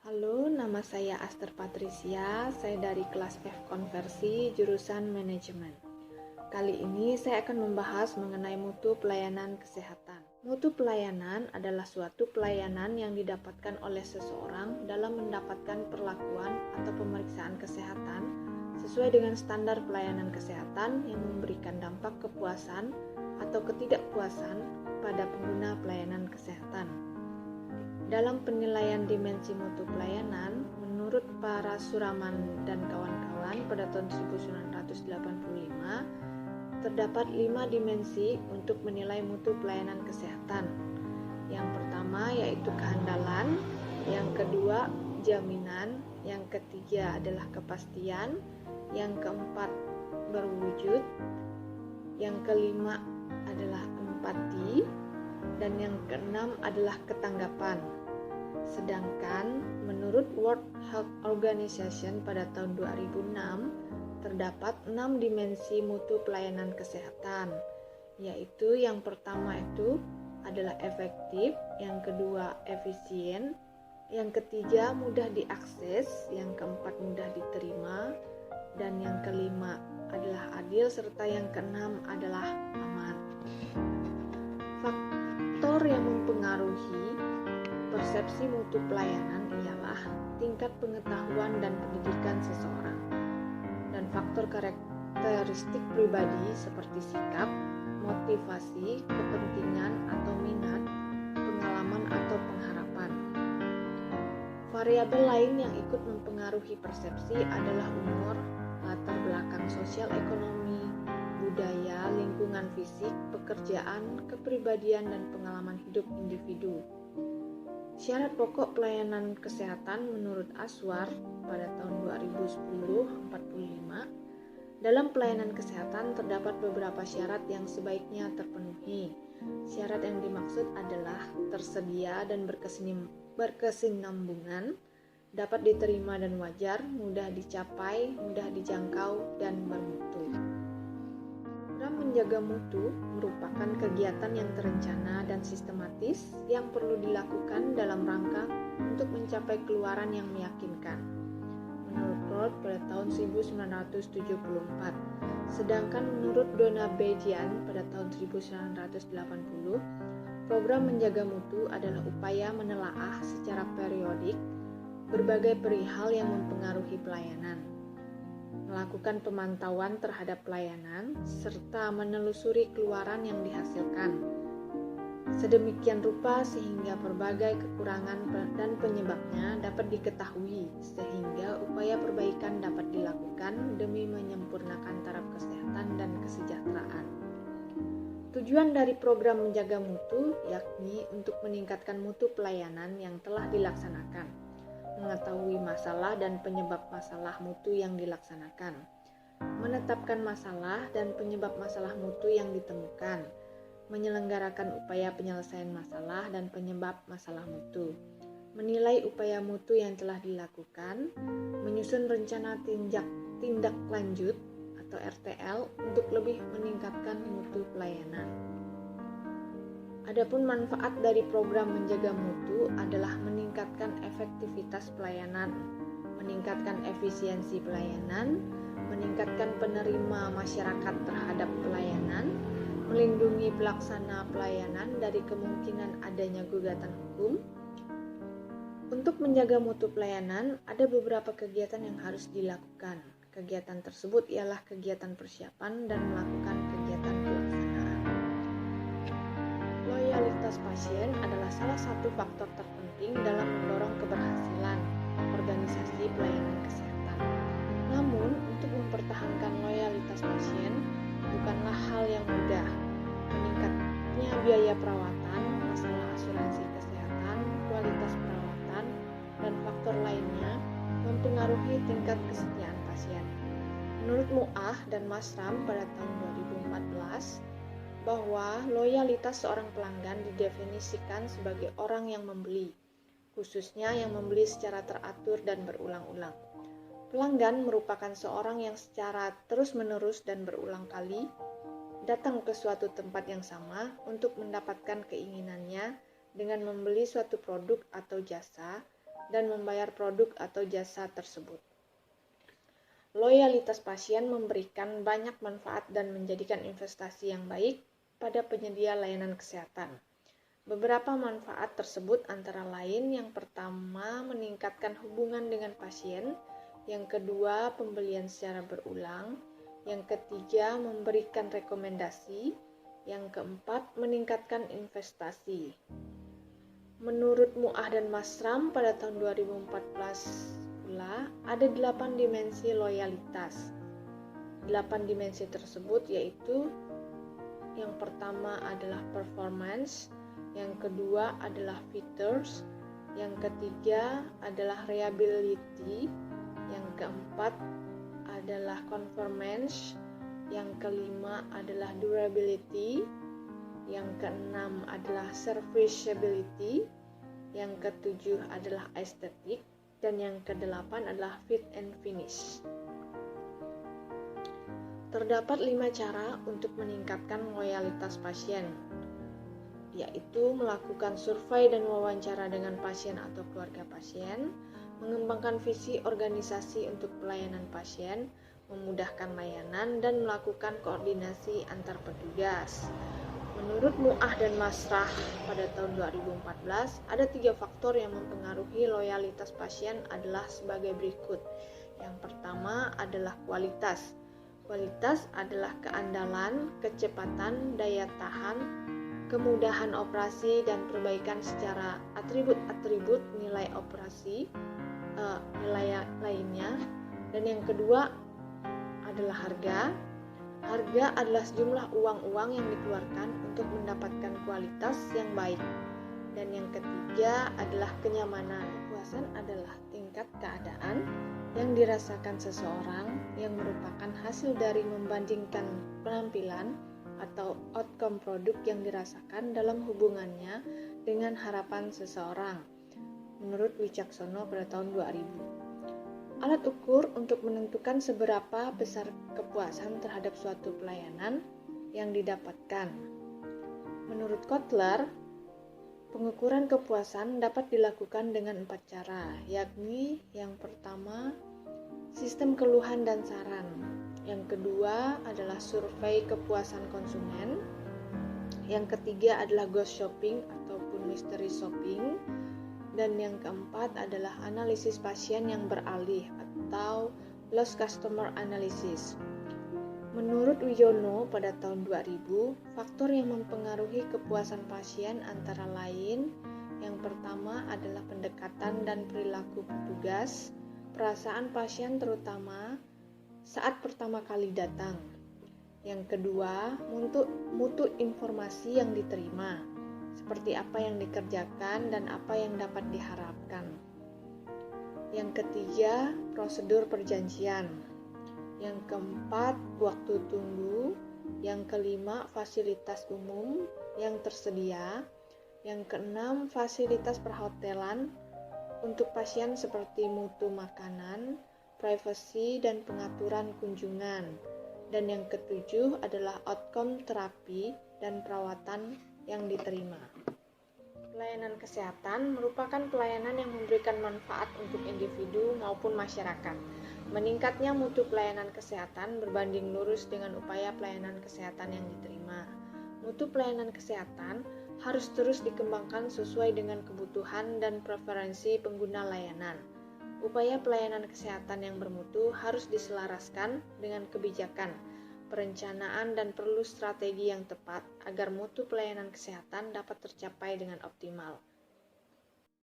Halo, nama saya Aster Patricia. Saya dari kelas F Konversi, jurusan Manajemen. Kali ini saya akan membahas mengenai mutu pelayanan kesehatan. Mutu pelayanan adalah suatu pelayanan yang didapatkan oleh seseorang dalam mendapatkan perlakuan atau pemeriksaan kesehatan sesuai dengan standar pelayanan kesehatan yang memberikan dampak kepuasan atau ketidakpuasan pada pengguna pelayanan kesehatan. Dalam penilaian dimensi mutu pelayanan, menurut para Suraman dan kawan-kawan pada tahun 1985, terdapat 5 dimensi untuk menilai mutu pelayanan kesehatan. Yang pertama yaitu kehandalan, yang kedua jaminan, yang ketiga adalah kepastian, yang keempat berwujud, yang kelima adalah empati, dan yang keenam adalah ketanggapan. Sedangkan menurut World Health Organization pada tahun 2006 terdapat 6 dimensi mutu pelayanan kesehatan, yaitu yang pertama itu adalah efektif, yang kedua efisien, yang ketiga mudah diakses, yang keempat mudah diterima, dan yang kelima adalah adil, serta yang keenam adalah aman. Faktor yang mempengaruhi persepsi mutu pelayanan ialah tingkat pengetahuan dan pendidikan seseorang, dan faktor karakteristik pribadi seperti sikap, motivasi, kepentingan atau minat, pengalaman atau pengharapan. Variabel lain yang ikut mempengaruhi persepsi adalah umur, latar belakang sosial ekonomi, budaya, lingkungan fisik, pekerjaan, kepribadian, dan pengalaman hidup individu. Syarat pokok pelayanan kesehatan menurut Aswar pada tahun 2010-45, dalam pelayanan kesehatan terdapat beberapa syarat yang sebaiknya terpenuhi. Syarat yang dimaksud adalah tersedia dan berkesinambungan, dapat diterima dan wajar, mudah dicapai, mudah dijangkau, dan bermutu. Program menjaga mutu merupakan kegiatan yang terencana dan sistematis yang perlu dilakukan dalam rangka untuk mencapai keluaran yang meyakinkan. Menurut Roth pada tahun 1974, sedangkan menurut Donna Bedian pada tahun 1980, program menjaga mutu adalah upaya menelaah secara periodik berbagai perihal yang mempengaruhi pelayanan, melakukan pemantauan terhadap pelayanan, serta menelusuri keluaran yang dihasilkan, sedemikian rupa sehingga berbagai kekurangan dan penyebabnya dapat diketahui, sehingga upaya perbaikan dapat dilakukan demi menyempurnakan taraf kesehatan dan kesejahteraan. Tujuan dari program menjaga mutu yakni untuk meningkatkan mutu pelayanan yang telah dilaksanakan, mengetahui masalah dan penyebab masalah mutu yang dilaksanakan, menetapkan masalah dan penyebab masalah mutu yang ditemukan, menyelenggarakan upaya penyelesaian masalah dan penyebab masalah mutu, menilai upaya mutu yang telah dilakukan, menyusun rencana tindak lanjut atau RTL untuk lebih meningkatkan mutu pelayanan. Adapun manfaat dari program menjaga mutu adalah meningkatkan efektivitas pelayanan, meningkatkan efisiensi pelayanan, meningkatkan penerima masyarakat terhadap pelayanan, melindungi pelaksana pelayanan dari kemungkinan adanya gugatan hukum. Untuk menjaga mutu pelayanan, ada beberapa kegiatan yang harus dilakukan. Kegiatan tersebut ialah kegiatan persiapan dan melakukan kegiatan pelaksanaan. Loyalitas pasien adalah salah satu faktor terpenting dalam mendorong keberhasilan organisasi pelayanan kesehatan. Namun, untuk mempertahankan loyalitas pasien bukanlah hal yang mudah. Meningkatnya biaya perawatan, masalah asuransi kesehatan, kualitas perawatan, dan faktor lainnya mempengaruhi tingkat kesetiaan pasien. Menurut Mu'ah dan Masram pada tahun 2014, bahwa loyalitas seorang pelanggan didefinisikan sebagai orang yang membeli, khususnya yang membeli secara teratur dan berulang-ulang. Pelanggan merupakan seorang yang secara terus-menerus dan berulang kali datang ke suatu tempat yang sama untuk mendapatkan keinginannya dengan membeli suatu produk atau jasa dan membayar produk atau jasa tersebut. Loyalitas pasien memberikan banyak manfaat dan menjadikan investasi yang baik pada penyedia layanan kesehatan. Beberapa manfaat tersebut antara lain yang pertama meningkatkan hubungan dengan pasien, yang kedua pembelian secara berulang, yang ketiga memberikan rekomendasi, yang keempat meningkatkan investasi. Menurut Mu'ah dan Masram pada tahun 2014 pula ada 8 dimensi loyalitas. 8 dimensi tersebut yaitu yang pertama adalah performance, yang kedua adalah features, yang ketiga adalah reliability, yang keempat adalah conformance, yang kelima adalah durability, yang keenam adalah serviceability, yang ketujuh adalah aesthetic, dan yang kedelapan adalah fit and finish. Terdapat 5 cara untuk meningkatkan loyalitas pasien, yaitu melakukan survei dan wawancara dengan pasien atau keluarga pasien, mengembangkan visi organisasi untuk pelayanan pasien, memudahkan layanan, dan melakukan koordinasi antar petugas. Menurut Mu'ah dan Masrah pada tahun 2014, ada 3 faktor yang mempengaruhi loyalitas pasien adalah sebagai berikut. Yang pertama adalah kualitas. Kualitas adalah keandalan, kecepatan, daya tahan, kemudahan operasi, dan perbaikan secara atribut-atribut nilai operasi, nilai lainnya. Dan yang kedua adalah harga. Harga adalah sejumlah uang-uang yang dikeluarkan untuk mendapatkan kualitas yang baik. Dan yang ketiga adalah kenyamanan. Kepuasan adalah tingkat keadaan yang dirasakan seseorang yang merupakan hasil dari membandingkan penampilan atau outcome produk yang dirasakan dalam hubungannya dengan harapan seseorang. Menurut Wicaksono pada tahun 2000. Alat ukur untuk menentukan seberapa besar kepuasan terhadap suatu pelayanan yang didapatkan. Menurut Kotler, pengukuran kepuasan dapat dilakukan dengan 4 cara, yakni yang pertama, sistem keluhan dan saran. Yang kedua adalah survei kepuasan konsumen. Yang ketiga adalah ghost shopping ataupun mystery shopping. Dan yang keempat adalah analisis pasien yang beralih atau lost customer analysis. Menurut Wijono pada tahun 2000, faktor yang mempengaruhi kepuasan pasien antara lain yang pertama adalah pendekatan dan perilaku petugas, perasaan pasien terutama saat pertama kali datang. Yang kedua, mutu informasi yang diterima, seperti apa yang dikerjakan dan apa yang dapat diharapkan. Yang ketiga, prosedur perjanjian. Yang keempat, waktu tunggu. Yang kelima, fasilitas umum yang tersedia. Yang keenam, fasilitas perhotelan untuk pasien seperti mutu makanan, privasi, dan pengaturan kunjungan. Dan yang ketujuh adalah outcome terapi dan perawatan yang diterima. Pelayanan kesehatan merupakan pelayanan yang memberikan manfaat untuk individu maupun masyarakat. Meningkatnya mutu pelayanan kesehatan berbanding lurus dengan upaya pelayanan kesehatan yang diterima. Mutu pelayanan kesehatan harus terus dikembangkan sesuai dengan kebutuhan dan preferensi pengguna layanan. Upaya pelayanan kesehatan yang bermutu harus diselaraskan dengan kebijakan, perencanaan, dan perlu strategi yang tepat agar mutu pelayanan kesehatan dapat tercapai dengan optimal.